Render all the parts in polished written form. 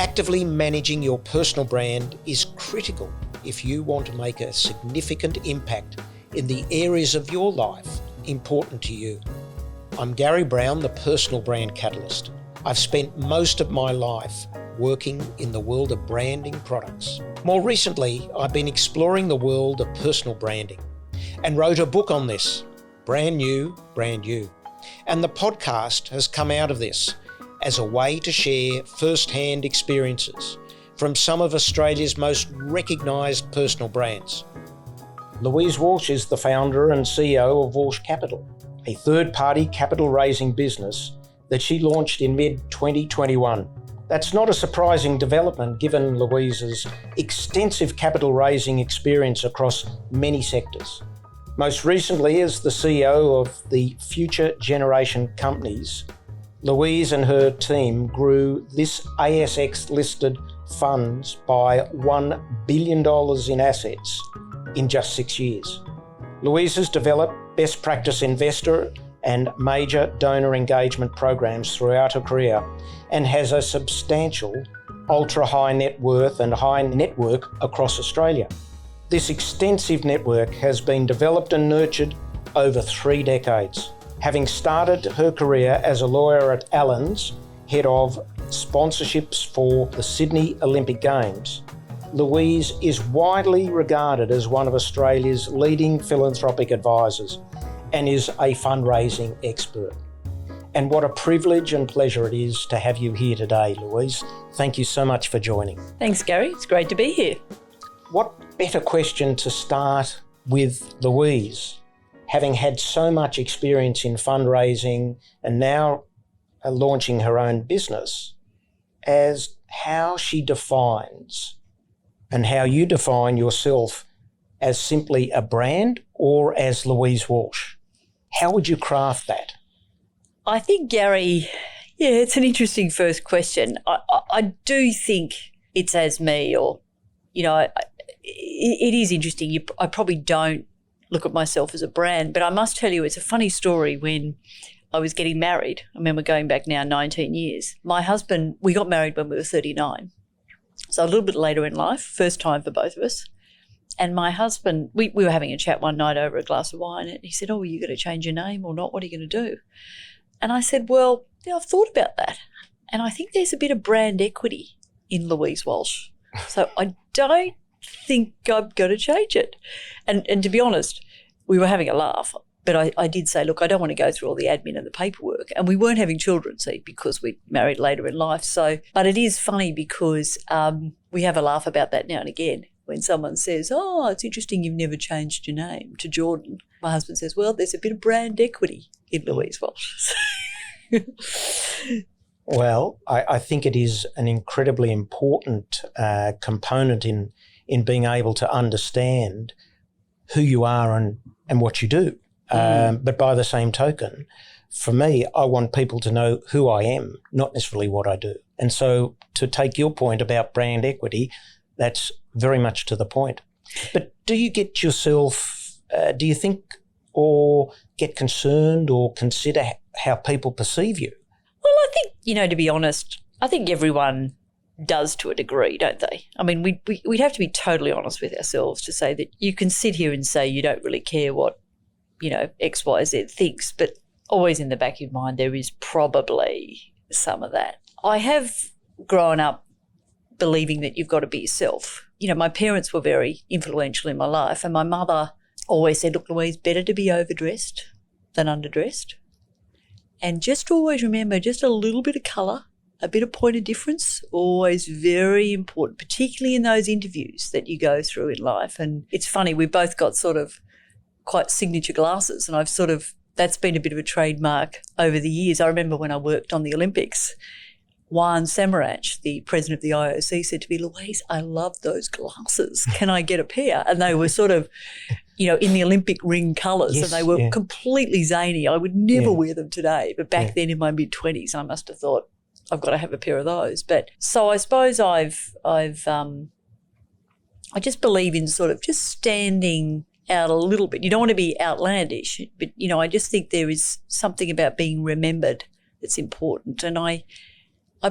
Actively managing your personal brand is critical if you want to make a significant impact in the areas of your life important to you. I'm Garry Browne, the Personal Brand Catalyst. I've spent most of my life working in the world of branding products. More recently, I've been exploring the world of personal branding and wrote a book on this, Brand New, Brand You. And the podcast has come out of this as a way to share first-hand experiences from some of Australia's most recognised personal brands. Louise Walsh is the founder and CEO of Walsh Capital, a third-party capital-raising business that she launched in mid-2021. That's not a surprising development given Louise's extensive capital-raising experience across many sectors. Most recently as the CEO of the Future Generation Companies, Louise and her team grew this ASX-listed funds by $1 billion in assets in just 6 years. Louise has developed best practice investor and major donor engagement programs throughout her career and has a substantial ultra-high net worth and high network across Australia. This extensive network has been developed and nurtured over 3 decades. Having started her career as a lawyer at Allens, head of sponsorships for the Sydney Olympic Games, Louise is widely regarded as one of Australia's leading philanthropic advisors and is a fundraising expert. And what a privilege and pleasure it is to have you here today, Louise. Thank you so much for joining. Thanks, Garry. It's great to be here. What better question to start with Louise, having had so much experience in fundraising and now launching her own business, as how she defines and how you define yourself as simply a brand or as Louise Walsh. How would you craft that? I think, Garry, it's an interesting first question. I do think it's as me, or, it is interesting. I probably don't look at myself as a brand, but I must tell you it's a funny story. When I was getting married, I remember going back now 19 years, my husband, we got married when we were 39. So a little bit later in life, first time for both of us. And my husband, we were having a chat one night over a glass of wine, and he said, "Oh, are you going to change your name or not? What are you going to do?" And I said, "Well, I've thought about that. And I think there's a bit of brand equity in Louise Walsh. So I don't think I'm going to change it." And to be honest, we were having a laugh, but I did say, look, I don't want to go through all the admin and the paperwork. And we weren't having children, see, because we married later in life. So, but it is funny because we have a laugh about that now and again. When someone says, "Oh, it's interesting you've never changed your name to Jordan," my husband says, "Well, there's a bit of brand equity in Louise Walsh." Well, I think it is an incredibly important component in being able to understand who you are and what you do. But by the same token, for me, I want people to know who I am, not necessarily what I do. And so to take your point about brand equity, that's very much to the point. But do you get yourself, do you think or get concerned or consider how people perceive you? Well, I think, to be honest, I think everyone does to a degree, don't they? I mean, we'd have to be totally honest with ourselves to say that you can sit here and say you don't really care what, X, Y, Z thinks, but always in the back of your mind there is probably some of that. I have grown up believing that you've got to be yourself. My parents were very influential in my life, and my mother always said, "Look, Louise, better to be overdressed than underdressed. And just always remember just a little bit of colour, a bit of point of difference, always very important, particularly in those interviews that you go through in life." And it's funny, we've both got sort of quite signature glasses, and that's been a bit of a trademark over the years. I remember when I worked on the Olympics, Juan Samaranch, the president of the IOC, said to me, "Louise, I love those glasses. Can I get a pair?" And they were sort of, in the Olympic ring colours, and they were completely zany. I would never wear them today. But back then in my mid-20s, I must have thought, I've got to have a pair of those. But so I suppose I just believe in sort of just standing out a little bit. You don't want to be outlandish, but, I just think there is something about being remembered that's important. And I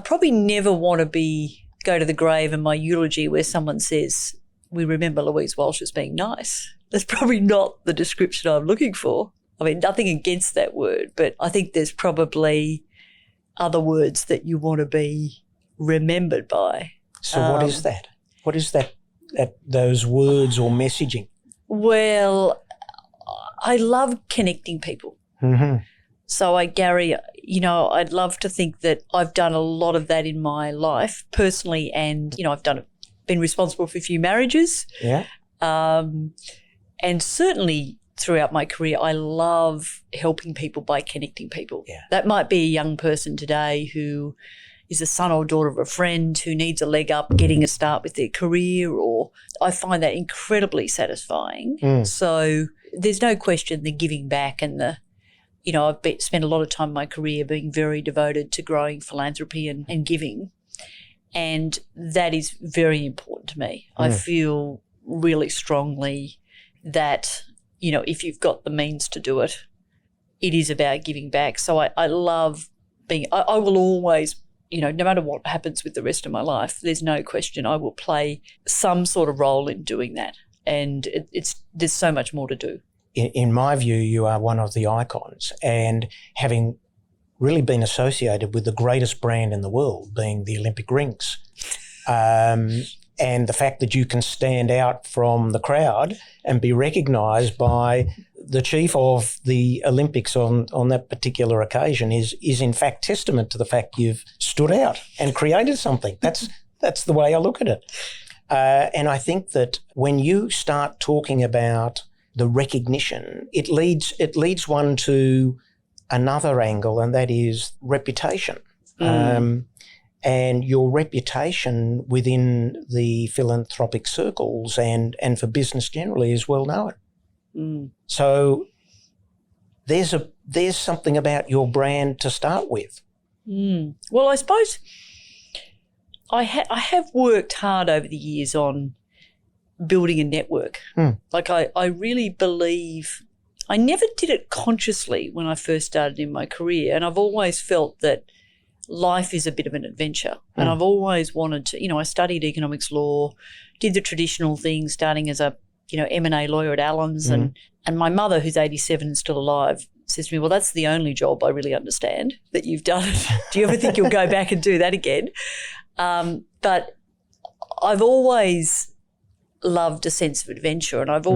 probably never want to be go to the grave and my eulogy where someone says, we remember Louise Walsh as being nice. That's probably not the description I'm looking for. I mean, nothing against that word, but I think there's probably other words that you want to be remembered by. So what is that? What is that those words or messaging? Well, I love connecting people. Mm-hmm. So Garry, I'd love to think that I've done a lot of that in my life personally, and, I've been responsible for a few marriages. Yeah. And certainly throughout my career, I love helping people by connecting people. Yeah. That might be a young person today who is a son or daughter of a friend who needs a leg up getting a start with their career, or I find that incredibly satisfying. So there's no question the giving back and I've spent a lot of time in my career being very devoted to growing philanthropy and giving, and that is very important to me. I feel really strongly that, if you've got the means to do it, it is about giving back. So I love I will always, no matter what happens with the rest of my life, there's no question I will play some sort of role in doing that. And there's so much more to do. In my view, you are one of the icons, and having really been associated with the greatest brand in the world, being the Olympic rings, and the fact that you can stand out from the crowd and be recognised by the chief of the Olympics on that particular occasion is in fact testament to the fact you've stood out and created something. That's the way I look at it. And I think that when you start talking about the recognition, it leads one to another angle, and that is reputation. And your reputation within the philanthropic circles and for business generally is well known. So there's something about your brand to start with. Well, I suppose I have worked hard over the years on building a network. Like I really believe, I never did it consciously when I first started in my career, and I've always felt that life is a bit of an adventure. And I've always wanted to, I studied economics law, did the traditional thing, starting as a, M&A lawyer at Allen's, and my mother, who's 87 and still alive, says to me, well, that's the only job I really understand that you've done. Do you ever think you'll go back and do that again? But I've always loved a sense of adventure, and I've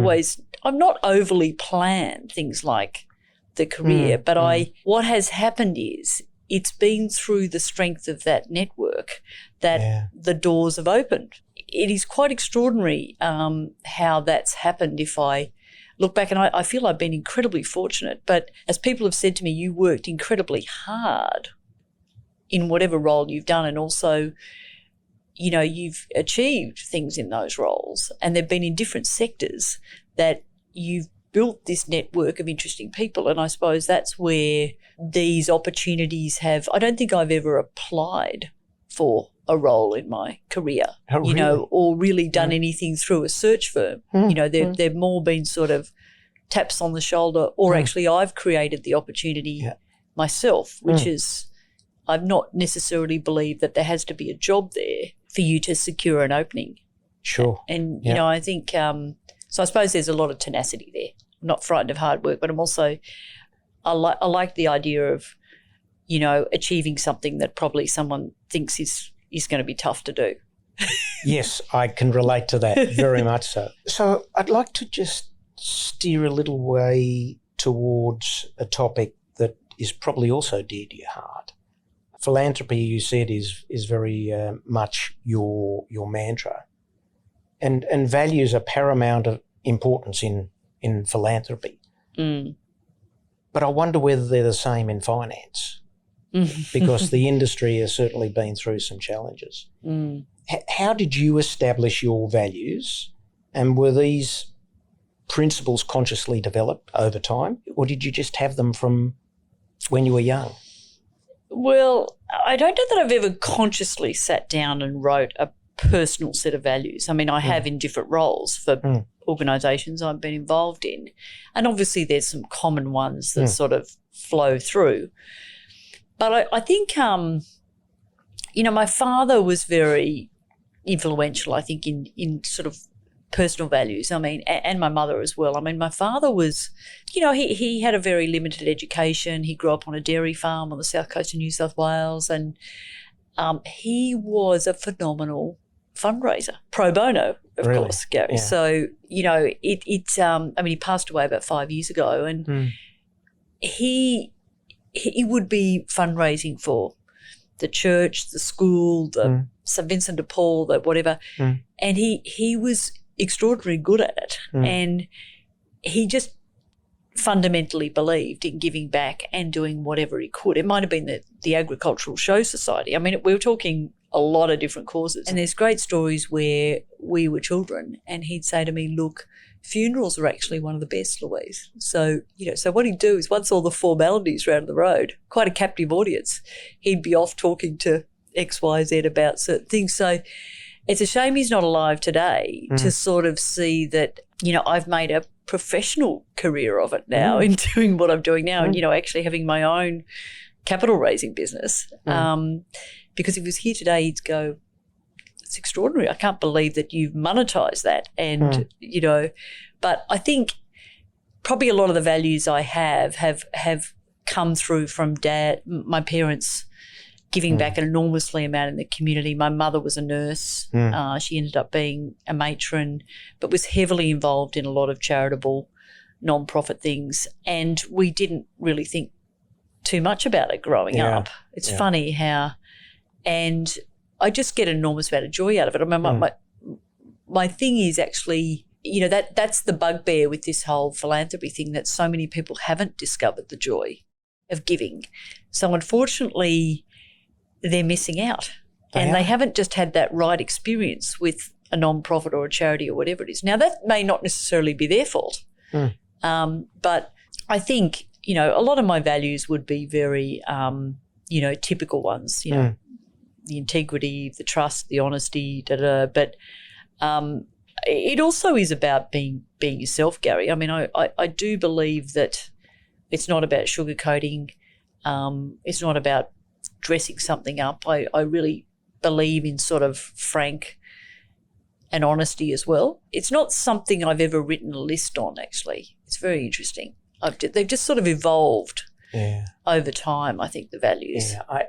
not overly planned things like the career, but what has happened is it's been through the strength of that network that the doors have opened. It is quite extraordinary how that's happened. If I look back, and I feel I've been incredibly fortunate, but as people have said to me, you worked incredibly hard in whatever role you've done, and also, you've achieved things in those roles, and they've been in different sectors that you've built this network of interesting people. And I suppose that's where these opportunities I don't think I've ever applied for a role in my career, or really done anything through a search firm. They've more been sort of taps on the shoulder, or actually I've created the opportunity myself, which is, I've not necessarily believed that there has to be a job there for you to secure an opening. Sure. And, I think, so I suppose there's a lot of tenacity there. I'm not frightened of hard work, but I'm also, I like the idea of, achieving something that probably someone thinks is going to be tough to do. Yes, I can relate to that very much so. So I'd like to just steer a little way towards a topic that is probably also dear to your heart. Philanthropy, you said, is very much your mantra, and values are paramount of importance in philanthropy. But I wonder whether they're the same in finance, because the industry has certainly been through some challenges. How did you establish your values, and were these principles consciously developed over time, or did you just have them from when you were young? Well, I don't know that I've ever consciously sat down and wrote a personal set of values. I mean, I have in different roles for organisations I've been involved in, and obviously there's some common ones that sort of flow through. But I think, my father was very influential, I think, in sort of personal values. I mean, and my mother as well. I mean, my father was, he had a very limited education. He grew up on a dairy farm on the south coast of New South Wales, and he was a phenomenal fundraiser, pro bono, of course, Garry. Yeah. So, he passed away about 5 years ago, and he would be fundraising for the church, the school, the St Vincent de Paul, the whatever, and he was extraordinarily good at it, and he just fundamentally believed in giving back and doing whatever he could. It might have been the Agricultural Show Society. I mean, we were talking a lot of different causes, and there's great stories where we were children and he'd say to me, look, funerals are actually one of the best, Louise. So, so what he'd do is once all the formalities were out of the road, quite a captive audience, he'd be off talking to X, Y, Z about certain things. So it's a shame he's not alive today to sort of see that, I've made a professional career of it now in doing what I'm doing now and, actually having my own capital raising business. Because if he was here today, he'd go, it's extraordinary. I can't believe that you've monetized that. And, but I think probably a lot of the values I have come through from my parents giving back an enormously amount in the community. My mother was a nurse. She ended up being a matron, but was heavily involved in a lot of charitable non-profit things. And we didn't really think too much about it growing up. It's funny how, and I just get an enormous amount of joy out of it. I mean, my thing is actually, that's the bugbear with this whole philanthropy thing, that so many people haven't discovered the joy of giving. So unfortunately, they're missing out. They haven't just had that right experience with a non-profit or a charity or whatever it is. Now, that may not necessarily be their fault, but I think, a lot of my values would be very, typical ones, the integrity, the trust, the honesty, but it also is about being yourself, Garry. I mean, I do believe that it's not about sugarcoating. It's not about dressing something up. I really believe in sort of frank and honesty as well. It's not something I've ever written a list on, actually. It's very interesting. They've just sort of evolved over time, I think, the values. Yeah,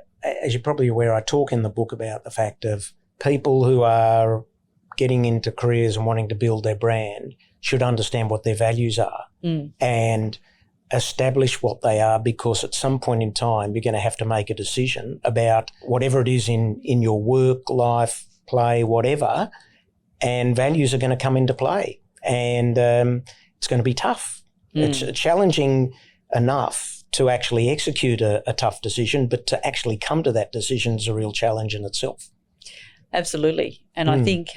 as you're probably aware, I talk in the book about the fact of people who are getting into careers and wanting to build their brand should understand what their values are and establish what they are, because at some point in time you're going to have to make a decision about whatever it is in your work, life, play, whatever, and values are going to come into play. And it's going to be tough. It's challenging enough to actually execute a tough decision, but to actually come to that decision is a real challenge in itself. Absolutely. And I think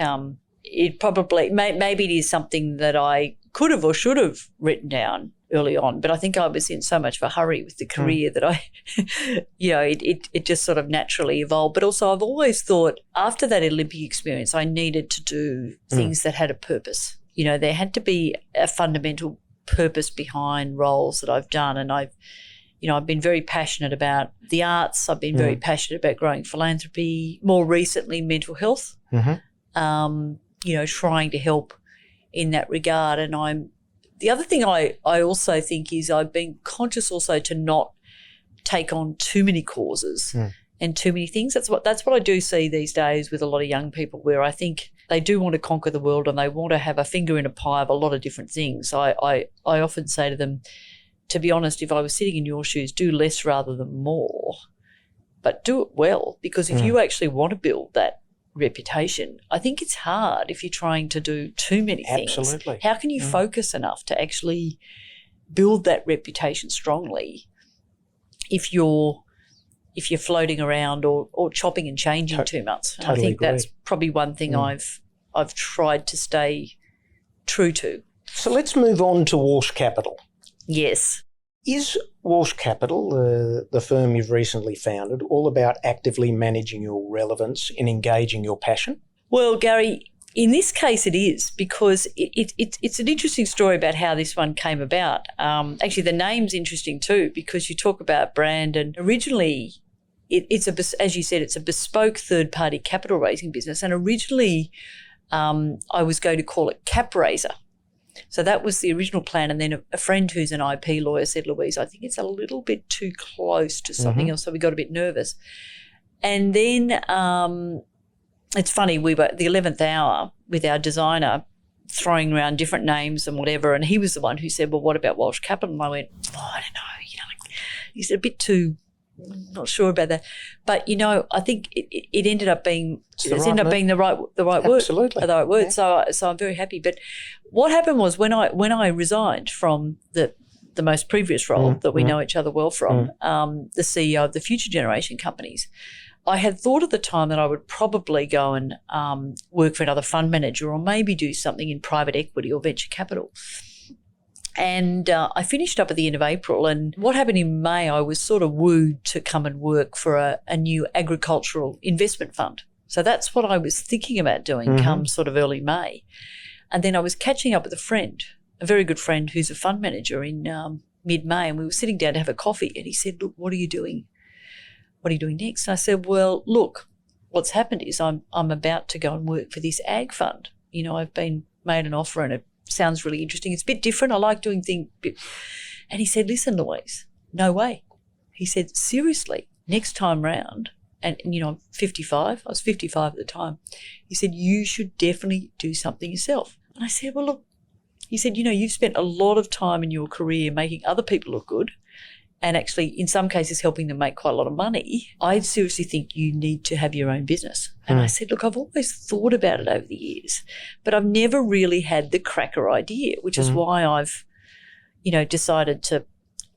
it probably, maybe it is something that I could have or should have written down early on, but I think I was in so much of a hurry with the career that I, it just sort of naturally evolved. But also I've always thought after that Olympic experience, I needed to do things that had a purpose. There had to be a fundamental purpose behind roles that I've done. And I've been very passionate about the arts. I've been very passionate about growing philanthropy, more recently mental health, trying to help in that regard. And the other thing I also think is I've been conscious also to not take on too many causes and too many things. That's what I do see these days with a lot of young people, where I think they do want to conquer the world and they want to have a finger in a pie of a lot of different things. I often say to them, to be honest, if I was sitting in your shoes, do less rather than more, but do it well, because if you actually want to build that reputation, I think it's hard if you're trying to do too many things. Absolutely. How can you focus enough to actually build that reputation strongly if you're floating around or chopping and changing too much? Totally I think agree. that's probably one thing I've tried to stay true to. So let's move on to Walsh Capital. Yes. Is Walsh Capital, the firm you've recently founded, all about actively managing your relevance and engaging your passion? Well, Garry, in this case it is, because it's an interesting story about how this one came about. Actually, the name's interesting too, because you talk about brand, and originally, as you said, it's a bespoke third-party capital raising business. And originally I was going to call it Cap Raiser. So that was the original plan. And then a friend who's an IP lawyer said, Louise, I think it's a little bit too close to something else. So we got a bit nervous. And then it's funny, we were at the 11th hour with our designer throwing around different names and whatever. And he was the one who said, well, what about Walsh Capital? And I went, I don't know. He said, a bit too, not sure about that. But, I think it ended up being the right word. Absolutely. The right word. Yeah. So I'm very happy. But what happened was when I resigned from the most previous role that we know each other well from, the CEO of the future generation companies, I had thought at the time that I would probably go and work for another fund manager or maybe do something in private equity or venture capital. And I finished up at the end of April, and what happened in May, I was sort of wooed to come and work for a new agricultural investment fund. So that's what I was thinking about doing come sort of early May. And then I was catching up with a very good friend who's a fund manager in mid-May, and we were sitting down to have a coffee, and he said, look, what are you doing? What are you doing next? And I said, well, look, what's happened is I'm about to go and work for this ag fund. I've been made an offer and it sounds really interesting. It's a bit different. I like doing things. And he said, listen, Louise, no way. He said, seriously, next time round, and I'm 55. I was 55 at the time. He said, you should definitely do something yourself. And I said, well, look, he said, you've spent a lot of time in your career making other people look good and actually in some cases helping them make quite a lot of money. I seriously think you need to have your own business. And I said, look, I've always thought about it over the years, but I've never really had the cracker idea, which is why I've, decided to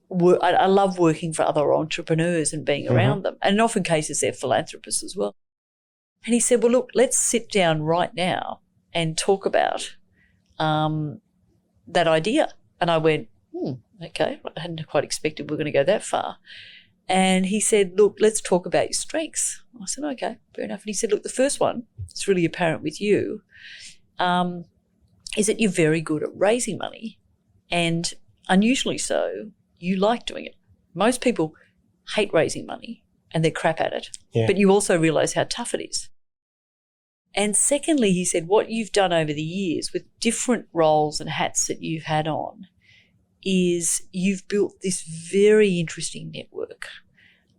work. I love working for other entrepreneurs and being around them. And in often cases they're philanthropists as well. And he said, well, look, let's sit down right now and talk about that idea. And I went, okay, I hadn't quite expected we were going to go that far. And he said, look, let's talk about your strengths. I said, okay, fair enough. And he said, look, the first one, it's really apparent with you, is that you're very good at raising money, and unusually so, you like doing it. Most people hate raising money and they're crap at it, but you also realise how tough it is. And secondly, he said, what you've done over the years with different roles and hats that you've had on is you've built this very interesting network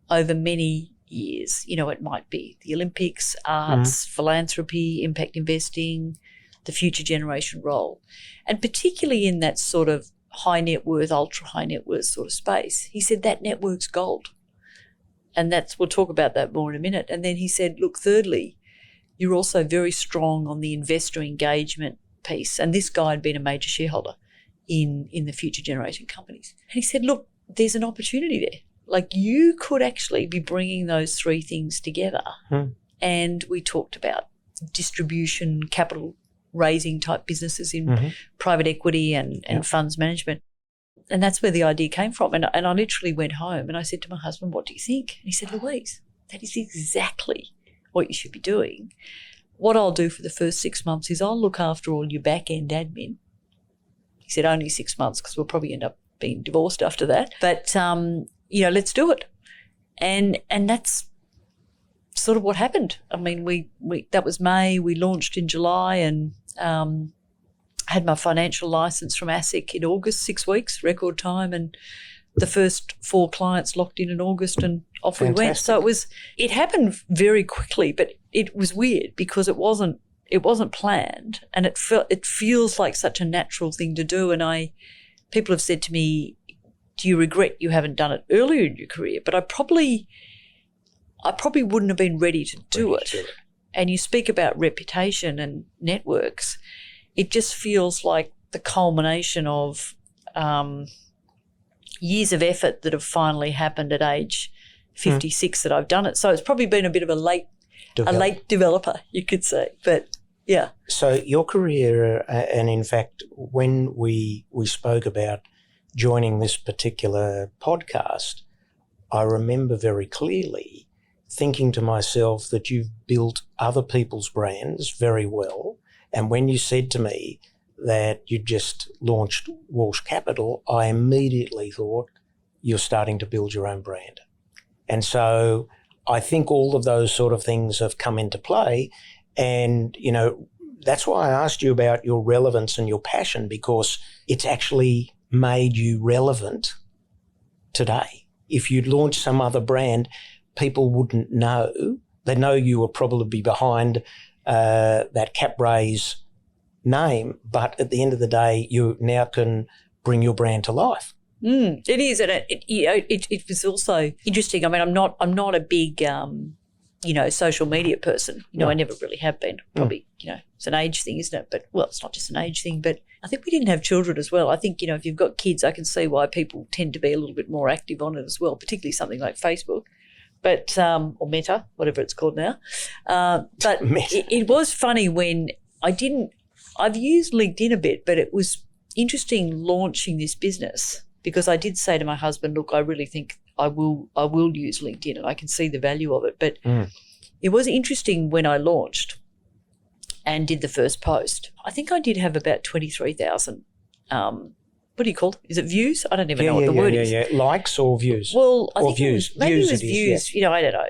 over many years. It might be the Olympics, arts, philanthropy, impact investing, the future generation role. And particularly in that sort of high net worth, ultra high net worth sort of space, he said that network's gold. And we'll talk about that more in a minute. And then he said, look, thirdly, you're also very strong on the investor engagement piece. And this guy had been a major shareholder in the future generation companies. And he said, look, there's an opportunity there. Like, you could actually be bringing those three things together. And we talked about distribution, capital raising type businesses in private equity and funds management. And that's where the idea came from. And I literally went home and I said to my husband, what do you think? And he said, Louise, that is exactly what you should be doing. What I'll do for the first 6 months is I'll look after all your back-end admin. He said only 6 months because we'll probably end up being divorced after that. But, let's do it. And that's sort of what happened. I mean, we that was May. We launched in July and had my financial license from ASIC in August, 6 weeks, record time. And the first 4 clients locked in August and off we went. So it happened very quickly, but it was weird because it wasn't planned, and it feels like such a natural thing to do. And people have said to me, do you regret you haven't done it earlier in your career? But I probably wouldn't have been ready to do it. And you speak about reputation and networks. It just feels like the culmination of years of effort that have finally happened at age 56 that I've done it. So it's probably been a bit of a late developer, you could say. But yeah. So your career, and in fact, when we spoke about joining this particular podcast, I remember very clearly thinking to myself that you've built other people's brands very well. And when you said to me that you just launched Walsh Capital, I immediately thought you're starting to build your own brand. And so I think all of those sort of things have come into play. And, you know, that's why I asked you about your relevance and your passion, because it's actually made you relevant today. If you'd launched some other brand, people wouldn't know. They know you were probably behind that cap raise name, but at the end of the day, you now can bring your brand to life. It is, and it was also interesting. I mean, I'm not a big social media person. You know, No. I never really have been. Probably, it's an age thing, isn't it? But, well, it's not just an age thing, but I think we didn't have children as well. I think, if you've got kids, I can see why people tend to be a little bit more active on it as well, particularly something like Facebook, but or Meta, whatever it's called now. But it was funny when I've used LinkedIn a bit, but it was interesting launching this business, because I did say to my husband, look, I really think I will use LinkedIn and I can see the value of it. But it was interesting when I launched and did the first post. I think I did have about 23,000, what do you call it? Is it views? I don't even know what the word is. Yeah. Likes or views? Well, I or think views. Maybe views it was views. I don't know.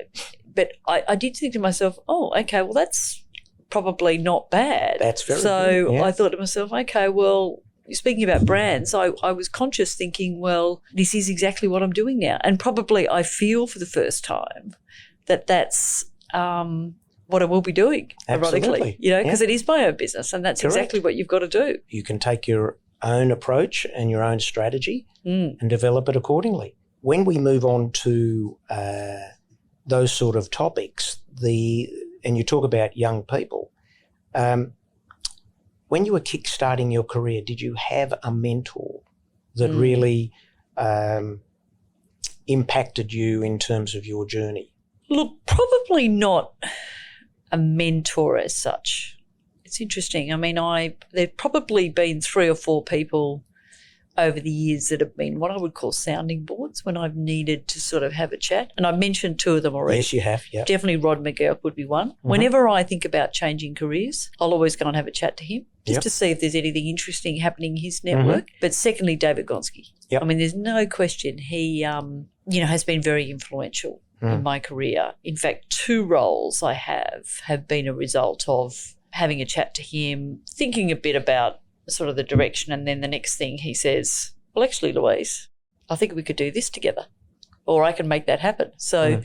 But I did think to myself, oh, okay, well, that's probably not bad. That's very so good. Yeah. I thought to myself, okay, well, speaking about brands, I was conscious thinking, well, this is exactly what I'm doing now. And probably I feel for the first time that that's what I will be doing, ironically, because it is my own business, and that's Correct. exactly what you've got to do. You can take your own approach and your own strategy and develop it accordingly. When we move on to those sort of topics, and you talk about young people, when you were kickstarting your career, did you have a mentor that really impacted you in terms of your journey? Look, probably not a mentor as such. It's interesting. I mean, there've probably been 3 or 4 people over the years that have been what I would call sounding boards when I've needed to sort of have a chat. And I've mentioned 2 of them already. Yes, you have, yeah. Definitely Rod McGurk would be one. Mm-hmm. Whenever I think about changing careers, I'll always go and have a chat to him just to see if there's anything interesting happening in his network. But secondly, David Gonski. Yep. I mean, there's no question he, has been very influential in my career. In fact, 2 roles I have been a result of having a chat to him, thinking a bit about sort of the direction, and then the next thing he says, well, actually, Louise, I think we could do this together, or I can make that happen. So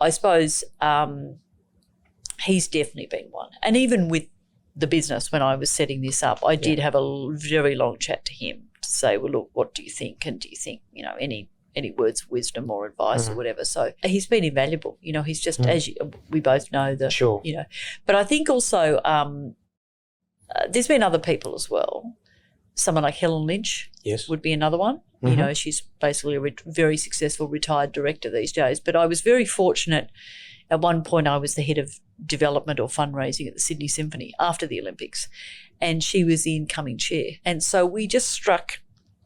I suppose he's definitely been one. And even with the business, when I was setting this up, I did have a very long chat to him to say, well, look, what do you think? And do you think, any words of wisdom or advice or whatever? So he's been invaluable. He's just, as we both know, But I think also there's been other people as well. Someone like Helen Lynch would be another one. She's basically a very successful retired director these days. But I was very fortunate. At one point, I was the head of development or fundraising at the Sydney Symphony after the Olympics, and she was the incoming chair. And so we just struck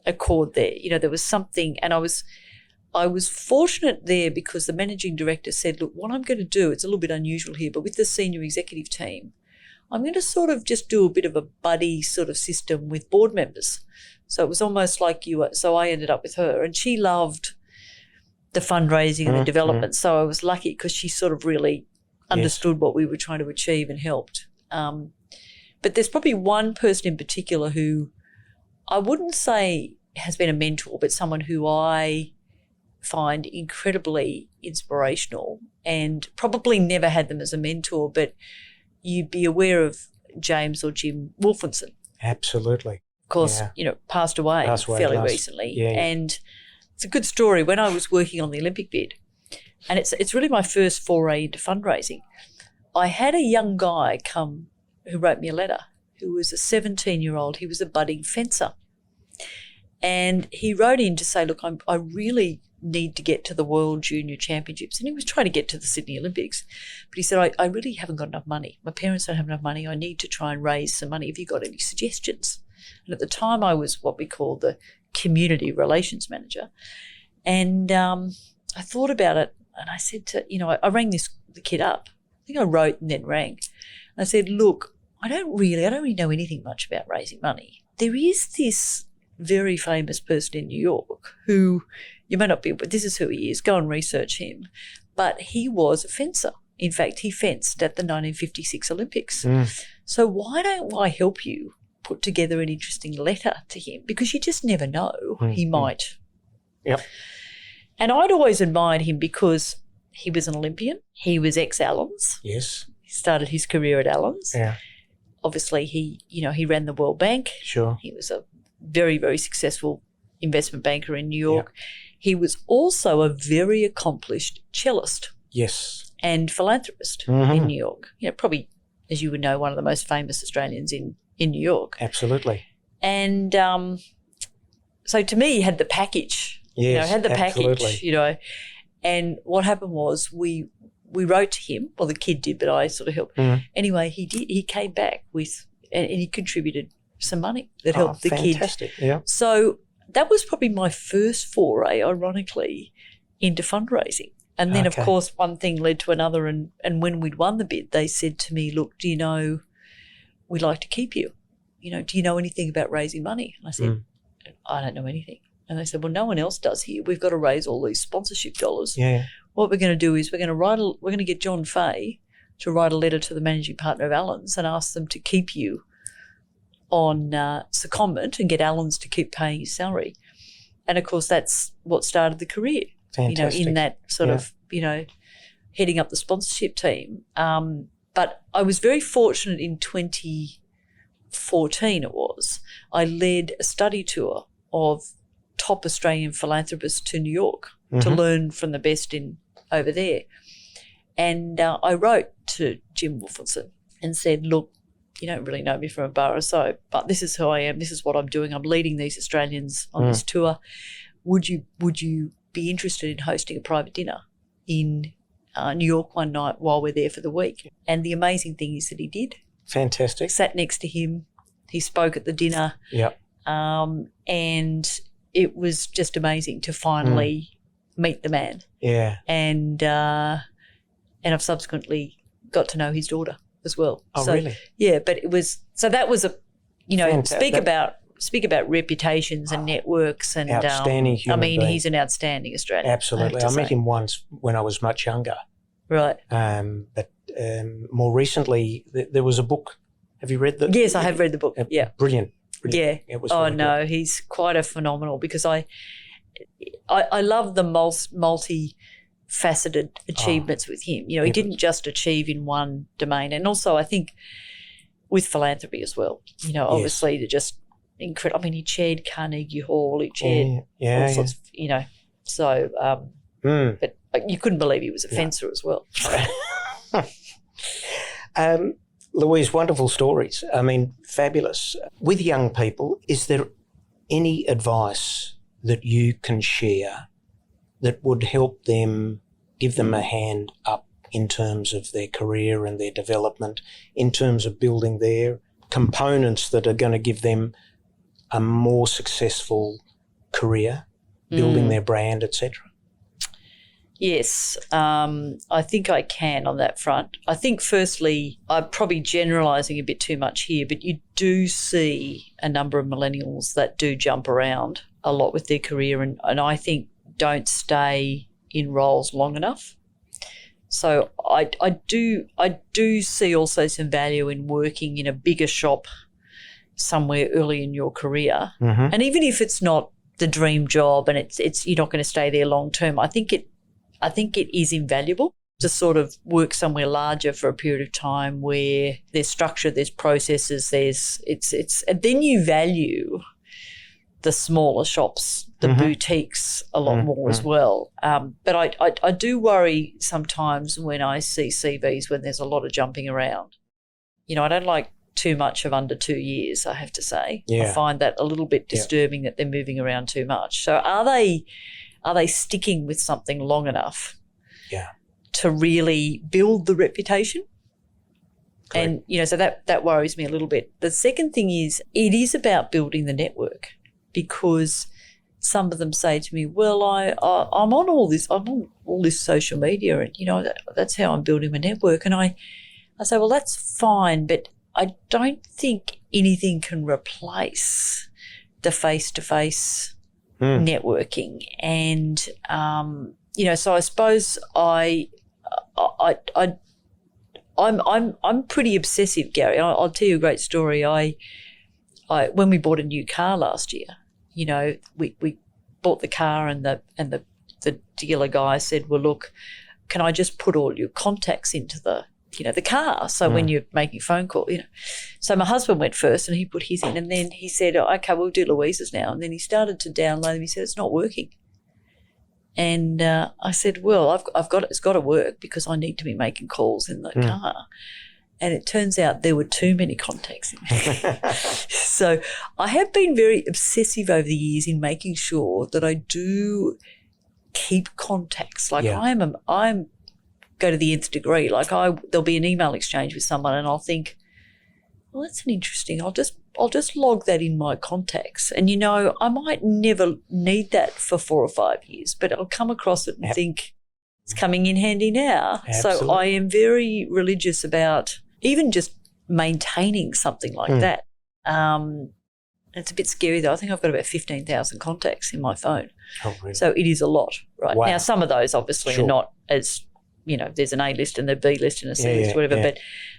a chord there. There was something, and I was fortunate there because the managing director said, look, what I'm going to do, it's a little bit unusual here, but with the senior executive team, I'm going to sort of just do a bit of a buddy sort of system with board members. So it was almost like so I ended up with her, and she loved the fundraising and the development. So I was lucky because she sort of really understood what we were trying to achieve and helped. But there's probably one person in particular who I wouldn't say has been a mentor, but someone who I find incredibly inspirational, and probably never had them as a mentor, but you'd be aware of James or Jim Wolfenson. Absolutely. Of course, passed away fairly recently. Yeah. And it's a good story. When I was working on the Olympic bid, and it's really my first foray into fundraising, I had a young guy come who wrote me a letter, who was a 17-year-old. He was a budding fencer. And he wrote in to say, look, I really need to get to the World Junior Championships. And he was trying to get to the Sydney Olympics. But he said, I really haven't got enough money. My parents don't have enough money. I need to try and raise some money. Have you got any suggestions? And at the time I was what we call the community relations manager. And I thought about it, and I said to, I rang the kid up. I think I wrote and then rang. And I said, look, I don't really know anything much about raising money. There is this very famous person in New York who you may not be, but this is who he is. Go and research him. but he was a fencer. In fact, he fenced at the 1956 Olympics. So why don't I help you put together an interesting letter to him? Because you just never know. He might. Yep. And I'd always admired him because he was an Olympian. He was ex-Allens. Yes. He started his career at Allens. Yeah. Obviously, he ran the World Bank. Sure. He was a very, very successful investment banker in New York. Yeah. He was also a very accomplished cellist. Yes. And philanthropist in New York. Probably, as you would know, one of the most famous Australians in New York. Absolutely. And so to me, he had the package. Yes, had the absolutely. package, And what happened was we wrote to him. Well, the kid did, but I sort of helped. Anyway, he did. He came back with, and he contributed some money that helped the kid. Fantastic, yeah. So that was probably my first foray, ironically, into fundraising. And then, of course, one thing led to another. And when we'd won the bid, they said to me, look, do you know, we'd like to keep you. Do you know anything about raising money? And I said, I don't know anything. And they said, well, no one else does here. We've got to raise all these sponsorship dollars. Yeah. What we're going to do is we're going to get John Fay to write a letter to the managing partner of Allens and ask them to keep you on secondment and get Allens to keep paying your salary. And, of course, that's what started the career. Fantastic. In that sort of, heading up the sponsorship team. But I was very fortunate in 2014 I led a study tour of top Australian philanthropists to New York to learn from the best over there. And I wrote to Jim Wolfenson and said, look, you don't really know me from a bar or so, but this is who I am. This is what I'm doing. I'm leading these Australians on this tour. Would you be interested in hosting a private dinner in New York one night while we're there for the week? And the amazing thing is that he did. Fantastic. Sat next to him. He spoke at the dinner. Yep. And it was just amazing to finally meet the man. Yeah. And I've subsequently got to know his daughter as well. Oh, really? Yeah, but it was – so that was Fantastic. speak about reputations and networks and outstanding human being. He's an outstanding Australian. Absolutely. I met him once when I was much younger. Right. But more recently there was a book. Have you read that? Yes, I have read the book. Yeah. Brilliant. Yeah. It was really good. He's quite a phenomenal because I love the multi-faceted achievements with him. He didn't just achieve in one domain. And also I think with philanthropy as well, obviously they're just incredible. I mean, he chaired Carnegie Hall, he chaired all sorts of, so, but you couldn't believe he was a fencer as well. Louise, wonderful stories. I mean, fabulous. With young people, is there any advice that you can share that would help them, give them a hand up in terms of their career and their development, in terms of building their components that are going to give them a more successful career, building their brand, etc.? Yes, I think I can on that front. I think firstly, I'm probably generalising a bit too much here, but you do see a number of millennials that do jump around a lot with their career and I think don't stay in roles long enough. So I do see also some value in working in a bigger shop somewhere early in your career. And even if it's not the dream job and it's you're not going to stay there long term, I think it is invaluable to sort of work somewhere larger for a period of time where there's structure, there's processes, and then you value the smaller shops, the boutiques a lot more as well. But I do worry sometimes when I see CVs when there's a lot of jumping around. I don't like too much of under 2 years, I have to say. Yeah. I find that a little bit disturbing that they're moving around too much. So are they sticking with something long enough to really build the reputation? Correct. And, so that worries me a little bit. The second thing is it is about building the network because some of them say to me, well, I'm on all this social media and, that's how I'm building my network. And I say, well, that's fine, but I don't think anything can replace the face-to-face networking. And so I suppose I'm pretty obsessive, Garry. I'll tell you a great story. I when we bought a new car last year, we bought the car and the dealer guy said, well, look, can I just put all your contacts into the car? So when you're making a phone call, So my husband went first and he put his in, and then he said, oh, okay, we'll do Louise's now. And then he started to download them. He said, it's not working. And I said, well, it's got to work because I need to be making calls in the car. And it turns out there were too many contacts in there. So I have been very obsessive over the years in making sure that I do keep contacts. Like I'm go to the nth degree. Like there'll be an email exchange with someone and I'll think, well, that's an interesting. I'll just log that in my contacts. And, I might never need that for 4 or 5 years, but I'll come across it and think it's coming in handy now. Absolutely. So I am very religious about even just maintaining something like that. It's a bit scary though. I think I've got about 15,000 contacts in my phone. Oh, really? So it is a lot, right? Wow. Now, some of those obviously are not as, there's an A list and a B list and a C list, whatever. Yeah.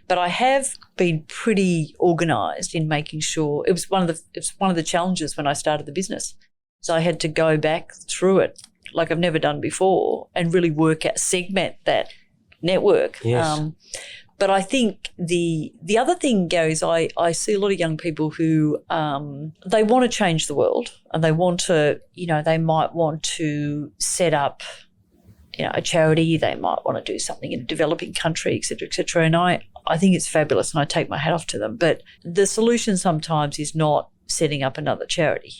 But I have been pretty organised in making sure. It was one of the challenges when I started the business. So I had to go back through it like I've never done before and really segment that network. Yes. But I think the other thing, Garry, is I see a lot of young people who they want to change the world and they want to, they might want to set up, a charity. They might want to do something in a developing country, et cetera, et cetera. And I think it's fabulous and I take my hat off to them. But the solution sometimes is not setting up another charity.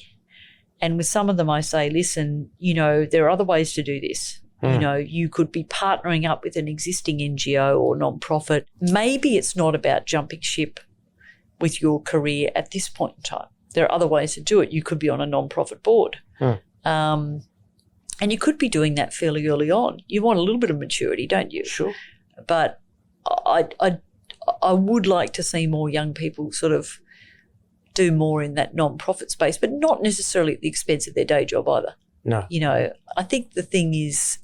And with some of them I say, listen, there are other ways to do this. You could be partnering up with an existing NGO or non-profit. Maybe it's not about jumping ship with your career at this point in time. There are other ways to do it. You could be on a non-profit board. And you could be doing that fairly early on. You want a little bit of maturity, don't you? Sure. But I would like to see more young people sort of do more in that non-profit space, but not necessarily at the expense of their day job either. No. I think the thing is,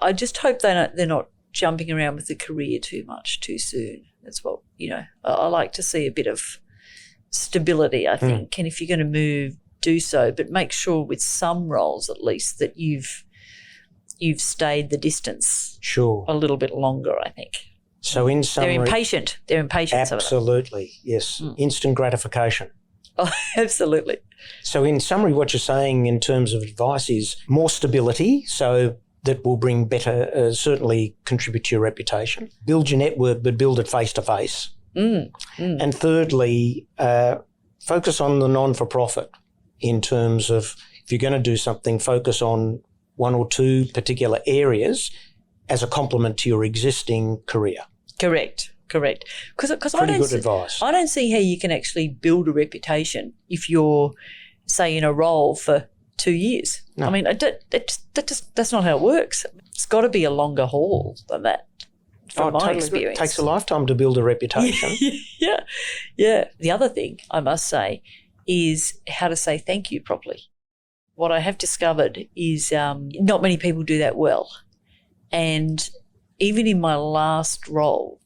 I just hope they're not jumping around with the career too much too soon. That's what, I like to see a bit of stability, I think. And if you're going to move, do so, but make sure with some roles at least that you've stayed the distance a little bit longer, I think. So in summary, they're impatient. Absolutely, yes. Instant gratification. Oh, absolutely. So in summary, what you're saying in terms of advice is more stability, so that will bring better, certainly contribute to your reputation. Build your network, but build it face-to-face. And thirdly, focus on the non-for-profit in terms of if you're going to do something, focus on one or two particular areas as a complement to your existing career. Correct. Because I don't see how you can actually build a reputation if you're, say, in a role for 2 years. No. I mean, that's not how it works. It's got to be a longer haul than that. From my experience, it takes a lifetime to build a reputation. Yeah. The other thing I must say is how to say thank you properly. What I have discovered is not many people do that well, and even in my last role,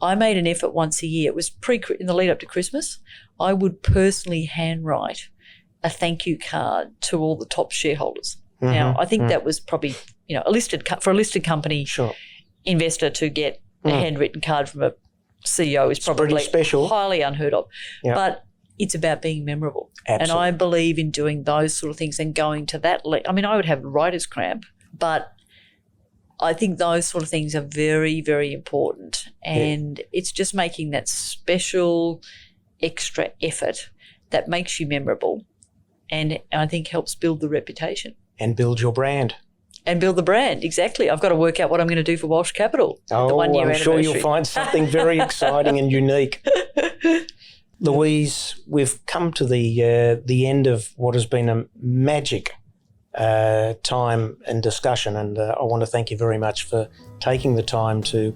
I made an effort once a year. It was in the lead up to Christmas. I would personally handwrite a thank you card to all the top shareholders. Now, I think that was probably, for a listed company investor to get a handwritten card from a CEO is probably special, highly unheard of. Yep. But it's about being memorable. Absolutely. And I believe in doing those sort of things and going to that. I would have writer's cramp, but I think those sort of things are very, very important. And it's just making that special extra effort that makes you memorable and I think helps build the reputation. And build your brand. And build the brand, exactly. I've got to work out what I'm going to do for Walsh Capital. The 1 year I'm anniversary. sure you'll find something very exciting and unique. Louise, we've come to the end of what has been a magic time and discussion, and I want to thank you very much for taking the time to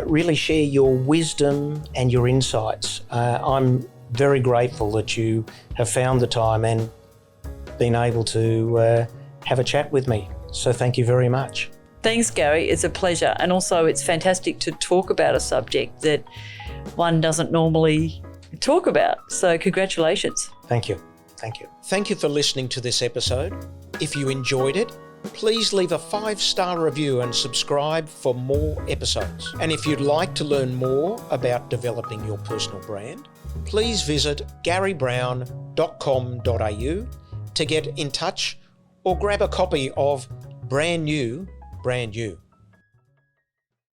really share your wisdom and your insights. I'm very grateful that you have found the time, and been able to have a chat with me. So thank you very much. Thanks, Garry. It's a pleasure. And also it's fantastic to talk about a subject that one doesn't normally talk about. So congratulations. Thank you. Thank you. Thank you for listening to this episode. If you enjoyed it, please leave a 5-star review and subscribe for more episodes. And if you'd like to learn more about developing your personal brand, please visit garrybrowne.com.au to get in touch or grab a copy of Brand New, Brand You.